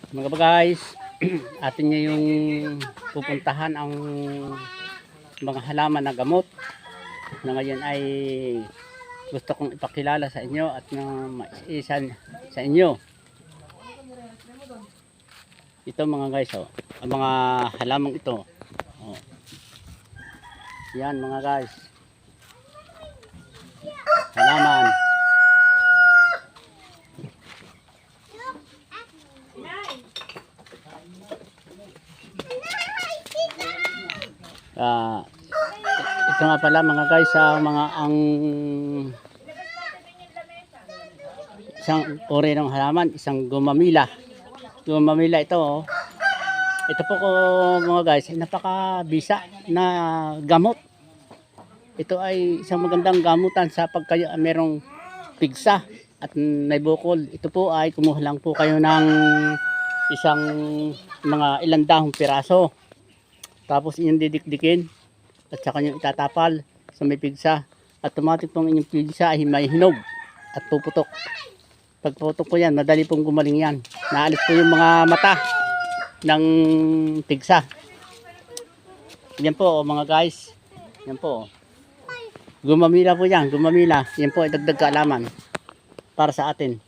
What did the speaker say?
Mga guys, atin niya yung pupuntahan ang mga halaman na gamot na ngayon ay gusto kong ipakilala sa inyo at na maisan sa inyo. Ito mga guys, oh, ang mga halamang ito. Oh. Yan mga guys. Halaman. Ito nga pala mga guys, ang isang uri ng halaman, isang gumamila. Gumamila ito, oh. Ito po ko mga guys, ay napakabisa na gamot. Ito ay isang magandang gamutan sa pagkayo merong pigsa at may bukol. Ito po ay kumuha lang po kayo ng isang mga ilang dahong piraso. Tapos inyong didikdikin at saka nyo itatapal sa may pigsa. At automatic pong inyong pigsa ay may hinog at puputok. Pagputok po yan, madali pong gumaling yan. Naalis po yung mga mata ng pigsa. Yan po mga guys. Yan po. Gumamila po yan, gumamila. Yan po ay dagdag kaalaman para sa atin.